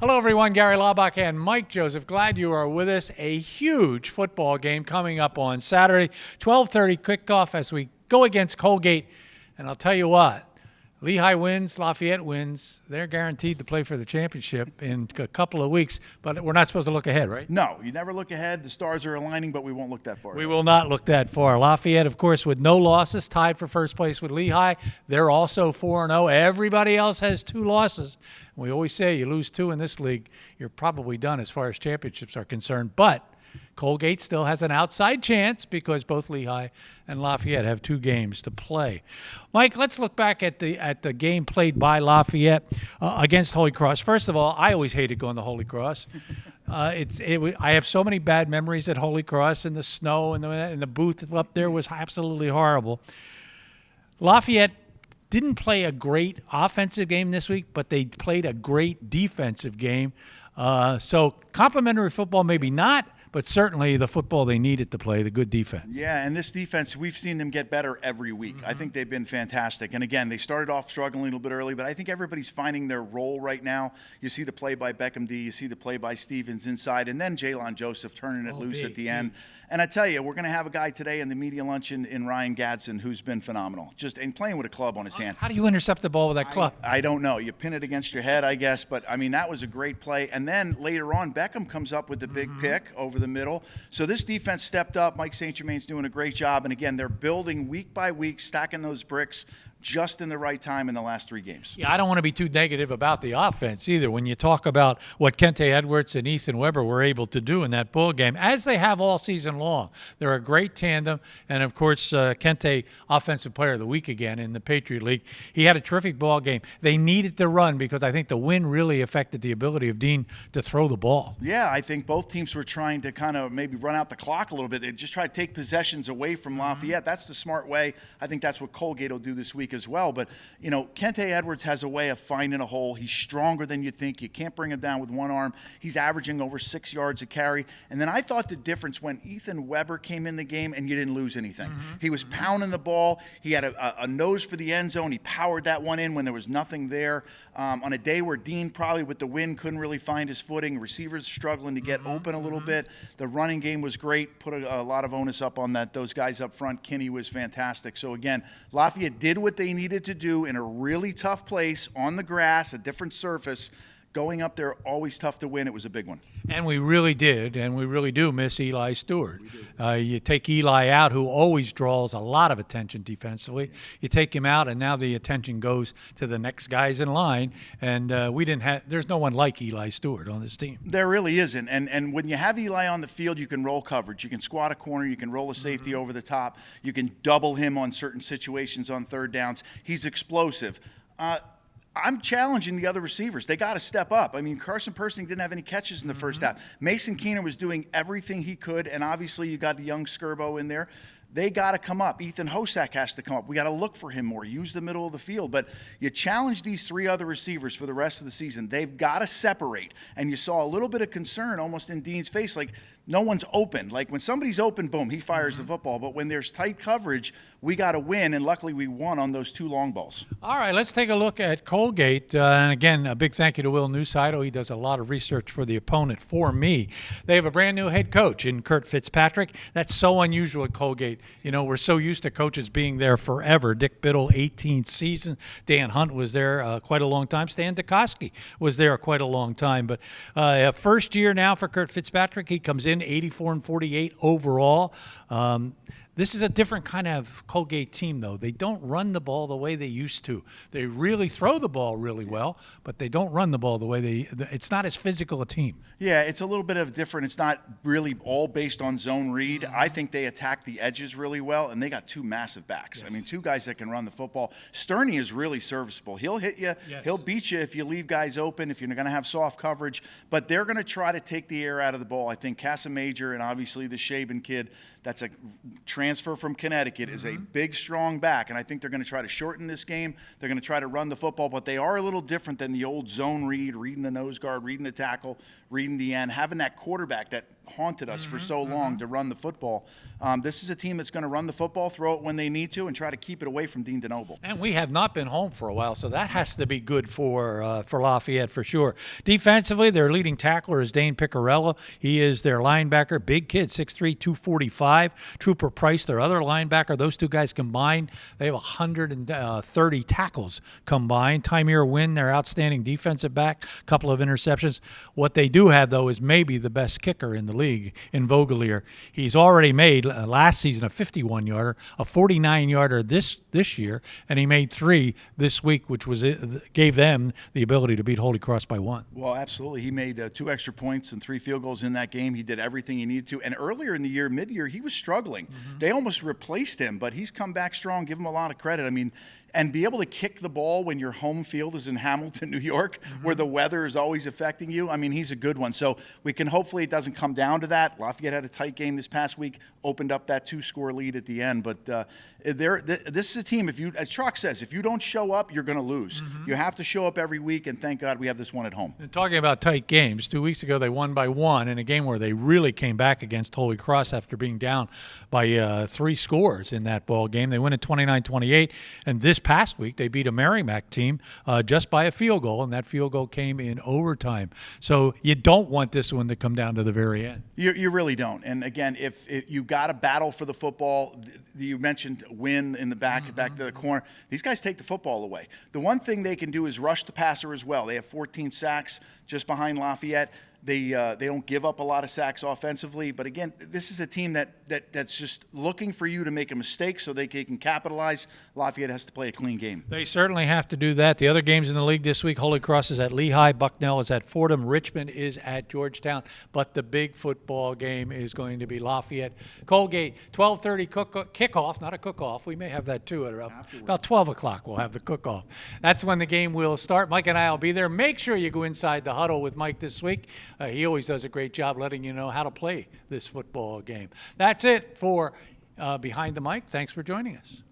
Hello, everyone. Gary Laubach and Mike Joseph. Glad you are with us. A huge football game coming up on Saturday, 12:30 kickoff as we go against Colgate. And I'll tell you what, Lehigh wins, Lafayette wins. They're guaranteed to play for the championship in a couple of weeks. But we're not supposed to look ahead, right? No, you never look ahead. The stars are aligning, but we won't look that far. We will not look that far. Lafayette, of course, with no losses, tied for first place with Lehigh. They're also 4-0. Everybody else has 2 losses. We always say you lose 2 in this league, you're probably done as far as championships are concerned. But Colgate still has an outside chance because both Lehigh and Lafayette have 2 games to play. Mike, let's look back at the game played by Lafayette against Holy Cross. First of all, I always hated going to Holy Cross. I have so many bad memories at Holy Cross, and the snow and the booth up there was absolutely horrible. Lafayette didn't play a great offensive game this week, but they played a great defensive game. So complimentary football, maybe not, but certainly the football they needed to play, the good defense. Yeah, and this defense, we've seen them get better every week. I think they've been fantastic. And again, they started off struggling a little bit early, but I think everybody's finding their role right now. You see the play by Beckham D, you see the play by Stevens inside, and then Jalon Joseph turning it loose at the end. And I tell you, we're going to have a guy today in the media luncheon in Ryan Gadsden who's been phenomenal, just and playing with a club on his hand. How do you intercept the ball with that club? I don't know. You pin it against your head, I guess. But, I mean, that was a great play. And then later on, Beckham comes up with the big pick over the middle. So this defense stepped up. Mike St. Germain's doing a great job. And, again, they're building week by week, stacking those bricks just in the right time in the last 3 games. Yeah, I don't want to be too negative about the offense either. When you talk about what Kente Edwards and Ethan Weber were able to do in that ball game, as they have all season long, they're a great tandem. And, of course, Kente, Offensive Player of the Week again in the Patriot League. He had a terrific ball game. They needed to run because I think the win really affected the ability of Dean to throw the ball. Yeah, I think both teams were trying to kind of maybe run out the clock a little bit. They just try to take possessions away from Lafayette. That's the smart way. I think that's what Colgate will do this week as well. But, you know, Kente Edwards has a way of finding a hole. He's stronger than you think. You can't bring him down with one arm. He's averaging over 6 yards a carry. And then I thought the difference when Ethan Weber came in the game and you didn't lose anything. He was pounding the ball. He had a nose for the end zone. He powered that one in when there was nothing there. On a day where Dean probably with the wind couldn't really find his footing, receivers struggling to get open a little bit. The running game was great. Put a lot of onus up on those guys up front. Kinney was fantastic. So again, Lafayette did what they needed to do in a really tough place on the grass, a different surface. Going up there, always tough to win. It was a big one. And we really did, and we really do miss Eli Stewart. You take Eli out, who always draws a lot of attention defensively. You take him out, and now the attention goes to the next guys in line. And there's no one like Eli Stewart on this team. There really isn't. And when you have Eli on the field, you can roll coverage. You can squat a corner. You can roll a safety over the top. You can double him on certain situations on third downs. He's explosive. I'm challenging the other receivers. They got to step up. I mean, Carson Persing didn't have any catches in the first half. Mason Keener was doing everything he could, and obviously you got the young Skirbo in there. They got to come up. Ethan Hosack has to come up. We got to look for him more. Use the middle of the field. But you challenge these 3 other receivers for the rest of the season. They've got to separate. And you saw a little bit of concern almost in Dean's face, like no one's open. Like when somebody's open, boom, he fires the football. But when there's tight coverage, we got to win. And luckily we won on those 2 long balls. All right, let's take a look at Colgate. And again, a big thank you to Will Newsido. He does a lot of research for the opponent for me. They have a brand new head coach in Kurt Fitzpatrick. That's so unusual at Colgate. You know, we're so used to coaches being there forever. Dick Biddle, 18th season. Dan Hunt was there quite a long time. Stan Dukoski was there quite a long time. But first year now for Kurt Fitzpatrick. He comes in 84-48 overall. This is a different kind of Colgate team, though. They don't run the ball the way they used to. They really throw the ball really well, but they don't run the ball the way it's not as physical a team. Yeah, it's a little bit of different. It's not really all based on zone read. I think they attack the edges really well, and they got 2 massive backs. Yes. I mean, 2 guys that can run the football. Sterney is really serviceable. He'll hit you. Yes. He'll beat you if you leave guys open, if you're going to have soft coverage. But they're going to try to take the air out of the ball. I think Casamajor and obviously the Shaban kid, that's a transfer from Connecticut, is a big, strong back. And I think they're going to try to shorten this game. They're going to try to run the football, but they are a little different than the old zone read, reading the nose guard, reading the tackle, reading the end, having that quarterback, that haunted us for so long to run the football. This is a team that's going to run the football, throw it when they need to, and try to keep it away from Dean DeNoble. And we have not been home for a while, so that has to be good for Lafayette for sure. Defensively, their leading tackler is Dane Picarella. He is their linebacker, big kid, 6'3", 245. Trooper Price, their other linebacker. Those two guys combined, they have 130 tackles combined. Tymir Wynn, their outstanding defensive back, a couple of interceptions. What they do have, though, is maybe the best kicker in the league in Vogelier. He's already made last season a 51-yarder, a 49-yarder this year, and he made 3 this week, which gave them the ability to beat Holy Cross by 1. Well, absolutely. He made 2 extra points and 3 field goals in that game. He did everything he needed to. And earlier in the year, mid-year, he was struggling. They almost replaced him, but he's come back strong. Give him a lot of credit. I mean, and be able to kick the ball when your home field is in Hamilton, New York, where the weather is always affecting you. I mean, he's a good one. So we can hopefully it doesn't come down to that. Lafayette had a tight game this past week, opened up that 2-score lead at the end. But this is a team, as Chalk says, if you don't show up, you're going to lose. You have to show up every week, and thank God we have this one at home. And talking about tight games, 2 weeks ago they won by 1 in a game where they really came back against Holy Cross after being down by 3 scores in that ball game. They win at 29-28, and this past week they beat a Merrimack team just by a field goal, and that field goal came in overtime. So you don't want this one to come down to the very end. You really don't. And again, if you got to battle for the football, you mentioned Win in the back to the corner. These guys take the football away. The one thing they can do is rush the passer as well. They have 14 sacks just behind Lafayette. They don't give up a lot of sacks offensively, but again, this is a team that's just looking for you to make a mistake so they can capitalize. Lafayette has to play a clean game. They certainly have to do that. The other games in the league this week, Holy Cross is at Lehigh, Bucknell is at Fordham, Richmond is at Georgetown, but the big football game is going to be Lafayette. Colgate, 12:30 kickoff, not a cook-off. We may have that too at about 12 o'clock. We'll have the cook-off. That's when the game will start. Mike and I will be there. Make sure you go inside the huddle with Mike this week. He always does a great job letting you know how to play this football game. That's it for Behind the Mic. Thanks for joining us.